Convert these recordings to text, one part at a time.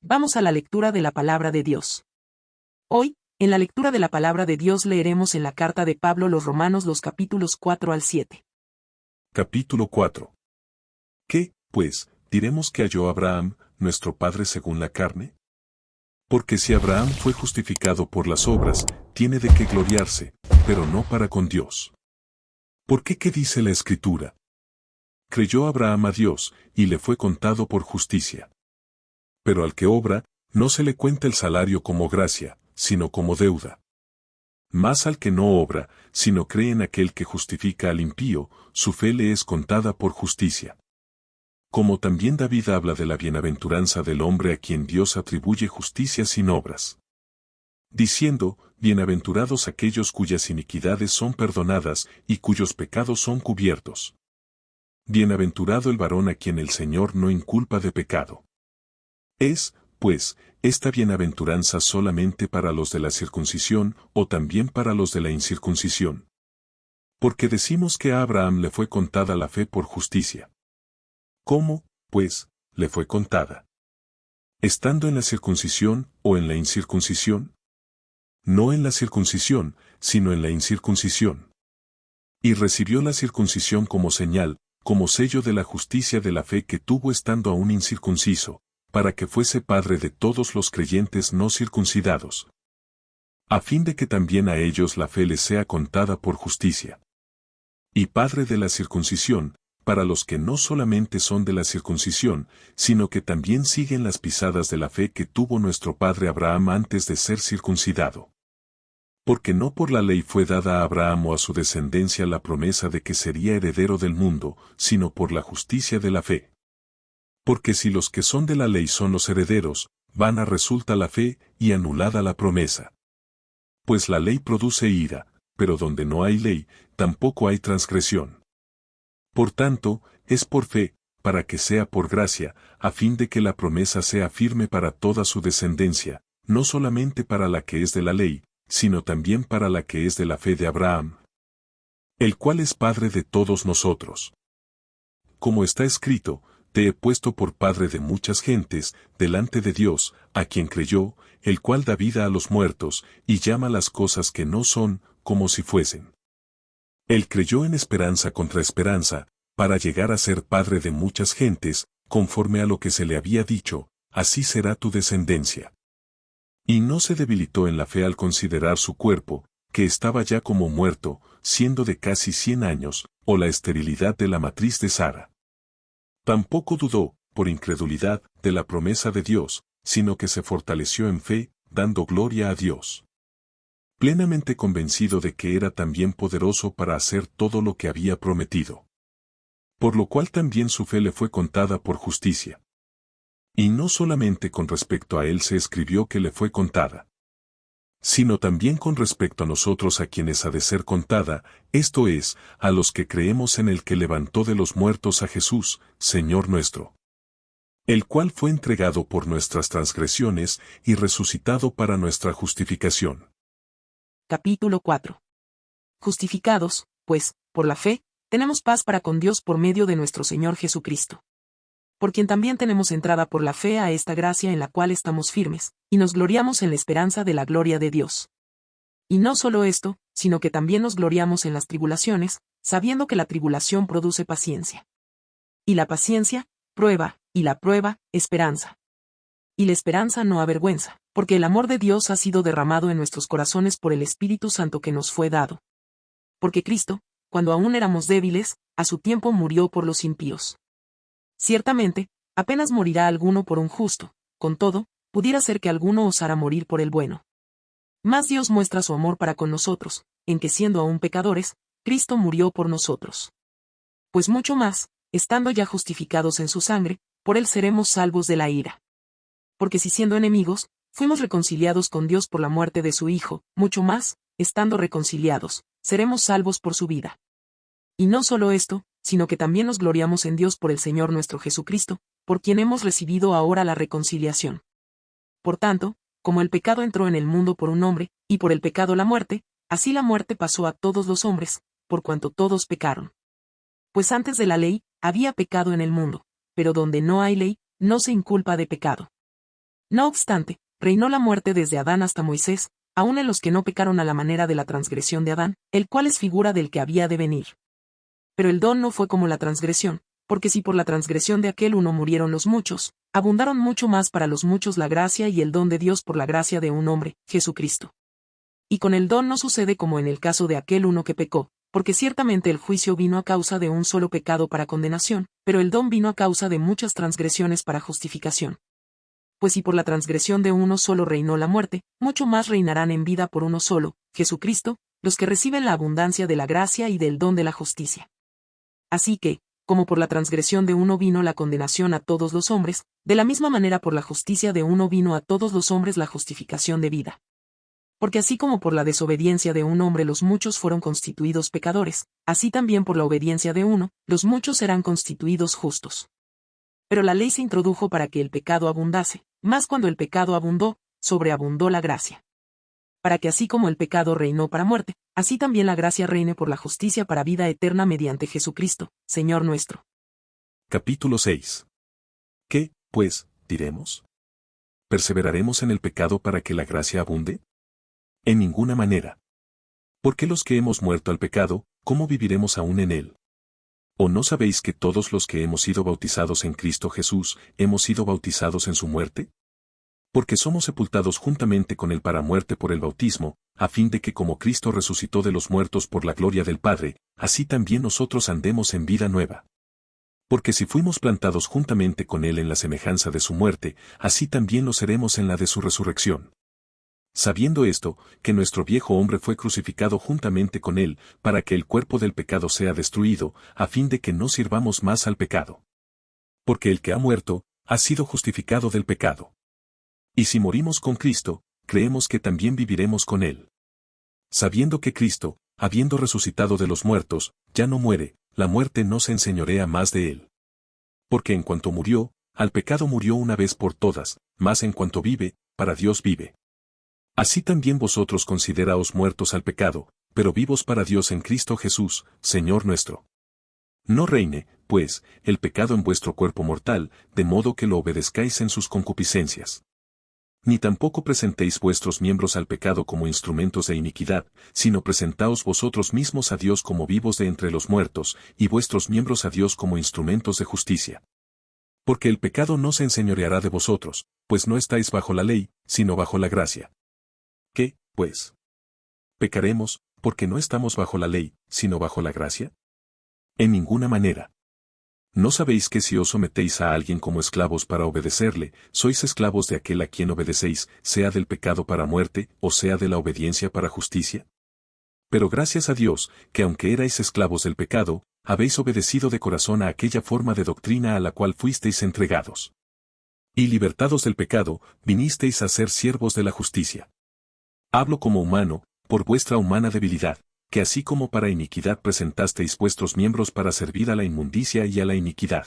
Vamos a la lectura de la palabra de Dios. Hoy, en la lectura de la palabra de Dios leeremos en la carta de Pablo a los Romanos los capítulos 4 al 7. Capítulo 4. ¿Qué, pues, diremos que halló Abraham, nuestro padre según la carne? Porque si Abraham fue justificado por las obras, tiene de qué gloriarse, pero no para con Dios. ¿Por qué dice la Escritura? Creyó Abraham a Dios, y le fue contado por justicia. Pero al que obra, no se le cuenta el salario como gracia, sino como deuda. Mas al que no obra, sino cree en aquel que justifica al impío, su fe le es contada por justicia. Como también David habla de la bienaventuranza del hombre a quien Dios atribuye justicia sin obras. Diciendo, bienaventurados aquellos cuyas iniquidades son perdonadas y cuyos pecados son cubiertos. Bienaventurado el varón a quien el Señor no inculpa de pecado. Es, pues, esta bienaventuranza solamente para los de la circuncisión o también para los de la incircuncisión. Porque decimos que a Abraham le fue contada la fe por justicia. ¿Cómo, pues, le fue contada? ¿Estando en la circuncisión o en la incircuncisión? No en la circuncisión, sino en la incircuncisión. Y recibió la circuncisión como señal, como sello de la justicia de la fe que tuvo estando aún incircunciso, para que fuese padre de todos los creyentes no circuncidados. A fin de que también a ellos la fe les sea contada por justicia. Y padre de la circuncisión, para los que no solamente son de la circuncisión, sino que también siguen las pisadas de la fe que tuvo nuestro padre Abraham antes de ser circuncidado. Porque no por la ley fue dada a Abraham o a su descendencia la promesa de que sería heredero del mundo, sino por la justicia de la fe. Porque si los que son de la ley son los herederos, vana resulta la fe y anulada la promesa. Pues la ley produce ira, pero donde no hay ley, tampoco hay transgresión. Por tanto, es por fe, para que sea por gracia, a fin de que la promesa sea firme para toda su descendencia, no solamente para la que es de la ley, sino también para la que es de la fe de Abraham, el cual es Padre de todos nosotros. Como está escrito, te he puesto por padre de muchas gentes, delante de Dios, a quien creyó, el cual da vida a los muertos, y llama las cosas que no son, como si fuesen. Él creyó en esperanza contra esperanza, para llegar a ser padre de muchas gentes, conforme a lo que se le había dicho, así será tu descendencia. Y no se debilitó en la fe al considerar su cuerpo, que estaba ya como muerto, siendo de casi 100 años, o la esterilidad de la matriz de Sara. Tampoco dudó, por incredulidad, de la promesa de Dios, sino que se fortaleció en fe, dando gloria a Dios. Plenamente convencido de que era también poderoso para hacer todo lo que había prometido. Por lo cual también su fe le fue contada por justicia. Y no solamente con respecto a él se escribió que le fue contada, sino también con respecto a nosotros a quienes ha de ser contada, esto es, a los que creemos en el que levantó de los muertos a Jesús, Señor nuestro. El cual fue entregado por nuestras transgresiones y resucitado para nuestra justificación. Capítulo 4. Justificados, pues, por la fe, tenemos paz para con Dios por medio de nuestro Señor Jesucristo. Por quien también tenemos entrada por la fe a esta gracia en la cual estamos firmes, y nos gloriamos en la esperanza de la gloria de Dios. Y no solo esto, sino que también nos gloriamos en las tribulaciones, sabiendo que la tribulación produce paciencia. Y la paciencia, prueba, y la prueba, esperanza. Y la esperanza no avergüenza, porque el amor de Dios ha sido derramado en nuestros corazones por el Espíritu Santo que nos fue dado. Porque Cristo, cuando aún éramos débiles, a su tiempo murió por los impíos. Ciertamente, apenas morirá alguno por un justo, con todo, pudiera ser que alguno osara morir por el bueno. Mas Dios muestra su amor para con nosotros, en que siendo aún pecadores, Cristo murió por nosotros. Pues mucho más, estando ya justificados en su sangre, por él seremos salvos de la ira. Porque si siendo enemigos, fuimos reconciliados con Dios por la muerte de su Hijo, mucho más, estando reconciliados, seremos salvos por su vida. Y no solo esto, sino que también nos gloriamos en Dios por el Señor nuestro Jesucristo, por quien hemos recibido ahora la reconciliación. Por tanto, como el pecado entró en el mundo por un hombre, y por el pecado la muerte, así la muerte pasó a todos los hombres, por cuanto todos pecaron. Pues antes de la ley, había pecado en el mundo, pero donde no hay ley, no se inculpa de pecado. No obstante, reinó la muerte desde Adán hasta Moisés, aun en los que no pecaron a la manera de la transgresión de Adán, el cual es figura del que había de venir. Pero el don no fue como la transgresión, porque si por la transgresión de aquel uno murieron los muchos, abundaron mucho más para los muchos la gracia y el don de Dios por la gracia de un hombre, Jesucristo. Y con el don no sucede como en el caso de aquel uno que pecó, porque ciertamente el juicio vino a causa de un solo pecado para condenación, pero el don vino a causa de muchas transgresiones para justificación. Pues si por la transgresión de uno solo reinó la muerte, mucho más reinarán en vida por uno solo, Jesucristo, los que reciben la abundancia de la gracia y del don de la justicia. Así que, como por la transgresión de uno vino la condenación a todos los hombres, de la misma manera por la justicia de uno vino a todos los hombres la justificación de vida. Porque así como por la desobediencia de un hombre los muchos fueron constituidos pecadores, así también por la obediencia de uno, los muchos serán constituidos justos. Pero la ley se introdujo para que el pecado abundase, mas cuando el pecado abundó, sobreabundó la gracia. Para que así como el pecado reinó para muerte, así también la gracia reine por la justicia para vida eterna mediante Jesucristo, Señor nuestro. Capítulo 6. ¿Qué, pues, diremos? ¿Perseveraremos en el pecado para que la gracia abunde? En ninguna manera. Porque los que hemos muerto al pecado, ¿cómo viviremos aún en él? ¿O no sabéis que todos los que hemos sido bautizados en Cristo Jesús, hemos sido bautizados en su muerte? Porque somos sepultados juntamente con él para muerte por el bautismo, a fin de que como Cristo resucitó de los muertos por la gloria del Padre, así también nosotros andemos en vida nueva. Porque si fuimos plantados juntamente con él en la semejanza de su muerte, así también lo seremos en la de su resurrección. Sabiendo esto, que nuestro viejo hombre fue crucificado juntamente con él, para que el cuerpo del pecado sea destruido, a fin de que no sirvamos más al pecado. Porque el que ha muerto, ha sido justificado del pecado. Y si morimos con Cristo, creemos que también viviremos con él. Sabiendo que Cristo, habiendo resucitado de los muertos, ya no muere, la muerte no se enseñorea más de él. Porque en cuanto murió, al pecado murió una vez por todas, mas en cuanto vive, para Dios vive. Así también vosotros consideraos muertos al pecado, pero vivos para Dios en Cristo Jesús, Señor nuestro. No reine, pues, el pecado en vuestro cuerpo mortal, de modo que lo obedezcáis en sus concupiscencias. Ni tampoco presentéis vuestros miembros al pecado como instrumentos de iniquidad, sino presentaos vosotros mismos a Dios como vivos de entre los muertos, y vuestros miembros a Dios como instrumentos de justicia. Porque el pecado no se enseñoreará de vosotros, pues no estáis bajo la ley, sino bajo la gracia. ¿Qué, pues? ¿Pecaremos, porque no estamos bajo la ley, sino bajo la gracia? En ninguna manera. ¿No sabéis que si os sometéis a alguien como esclavos para obedecerle, sois esclavos de aquel a quien obedecéis, sea del pecado para muerte, o sea de la obediencia para justicia? Pero gracias a Dios, que aunque erais esclavos del pecado, habéis obedecido de corazón a aquella forma de doctrina a la cual fuisteis entregados. Y libertados del pecado, vinisteis a ser siervos de la justicia. Hablo como humano, por vuestra humana debilidad, que así como para iniquidad presentasteis vuestros miembros para servir a la inmundicia y a la iniquidad.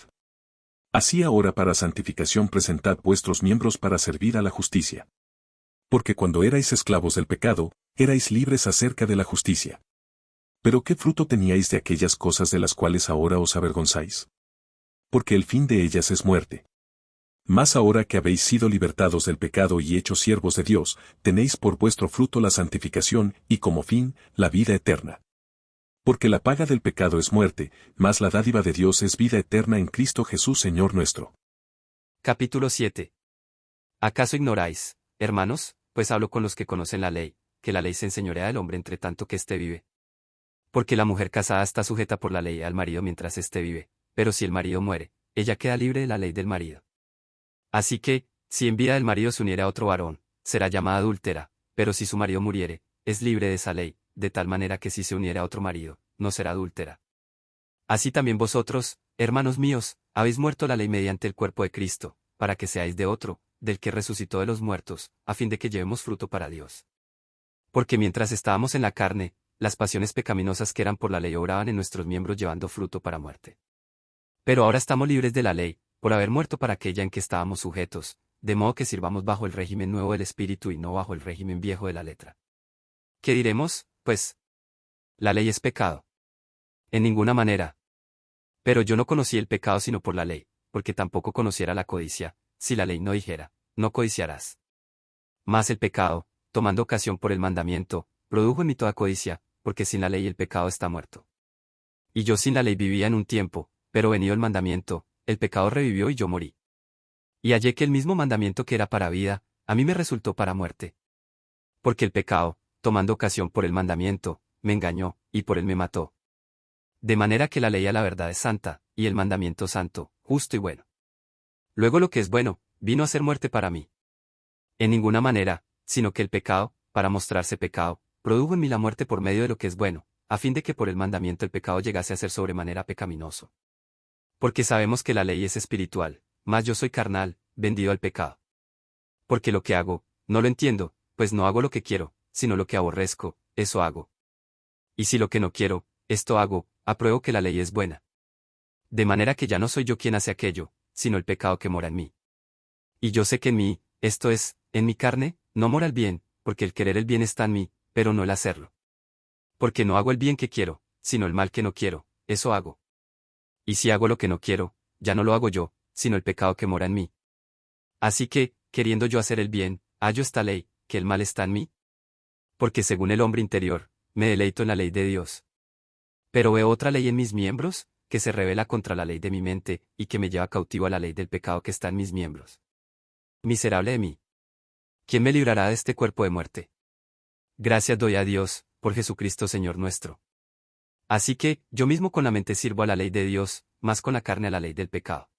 Así ahora para santificación presentad vuestros miembros para servir a la justicia. Porque cuando erais esclavos del pecado, erais libres acerca de la justicia. Pero ¿qué fruto teníais de aquellas cosas de las cuales ahora os avergonzáis? Porque el fin de ellas es muerte. Mas ahora que habéis sido libertados del pecado y hechos siervos de Dios, tenéis por vuestro fruto la santificación, y como fin, la vida eterna. Porque la paga del pecado es muerte, mas la dádiva de Dios es vida eterna en Cristo Jesús Señor nuestro. Capítulo 7. ¿Acaso ignoráis, hermanos, pues hablo con los que conocen la ley, que la ley se enseñorea del hombre entre tanto que éste vive? Porque la mujer casada está sujeta por la ley al marido mientras éste vive, pero si el marido muere, ella queda libre de la ley del marido. Así que, si en vida del marido se uniere a otro varón, será llamada adúltera, pero si su marido muriere, es libre de esa ley, de tal manera que si se uniere a otro marido, no será adúltera. Así también vosotros, hermanos míos, habéis muerto la ley mediante el cuerpo de Cristo, para que seáis de otro, del que resucitó de los muertos, a fin de que llevemos fruto para Dios. Porque mientras estábamos en la carne, las pasiones pecaminosas que eran por la ley obraban en nuestros miembros llevando fruto para muerte. Pero ahora estamos libres de la ley, por haber muerto para aquella en que estábamos sujetos, de modo que sirvamos bajo el régimen nuevo del Espíritu y no bajo el régimen viejo de la letra. ¿Qué diremos, pues? ¿La ley es pecado? En ninguna manera. Pero yo no conocí el pecado sino por la ley, porque tampoco conociera la codicia, si la ley no dijera, no codiciarás. Mas el pecado, tomando ocasión por el mandamiento, produjo en mí toda codicia, porque sin la ley el pecado está muerto. Y yo sin la ley vivía en un tiempo, pero venido el mandamiento, el pecado revivió y yo morí. Y hallé que el mismo mandamiento que era para vida, a mí me resultó para muerte. Porque el pecado, tomando ocasión por el mandamiento, me engañó, y por él me mató. De manera que la ley a la verdad es santa, y el mandamiento santo, justo y bueno. Luego lo que es bueno, vino a ser muerte para mí. En ninguna manera, sino que el pecado, para mostrarse pecado, produjo en mí la muerte por medio de lo que es bueno, a fin de que por el mandamiento el pecado llegase a ser sobremanera pecaminoso. Porque sabemos que la ley es espiritual, mas yo soy carnal, vendido al pecado. Porque lo que hago, no lo entiendo, pues no hago lo que quiero, sino lo que aborrezco, eso hago. Y si lo que no quiero, esto hago, apruebo que la ley es buena. De manera que ya no soy yo quien hace aquello, sino el pecado que mora en mí. Y yo sé que en mí, esto es, en mi carne, no mora el bien, porque el querer el bien está en mí, pero no el hacerlo. Porque no hago el bien que quiero, sino el mal que no quiero, eso hago. Y si hago lo que no quiero, ya no lo hago yo, sino el pecado que mora en mí. Así que, queriendo yo hacer el bien, hallo esta ley, que el mal está en mí. Porque según el hombre interior, me deleito en la ley de Dios. Pero veo otra ley en mis miembros, que se rebela contra la ley de mi mente, y que me lleva cautivo a la ley del pecado que está en mis miembros. Miserable de mí. ¿Quién me librará de este cuerpo de muerte? Gracias doy a Dios, por Jesucristo Señor nuestro. Así que, yo mismo con la mente sirvo a la ley de Dios, más con la carne a la ley del pecado.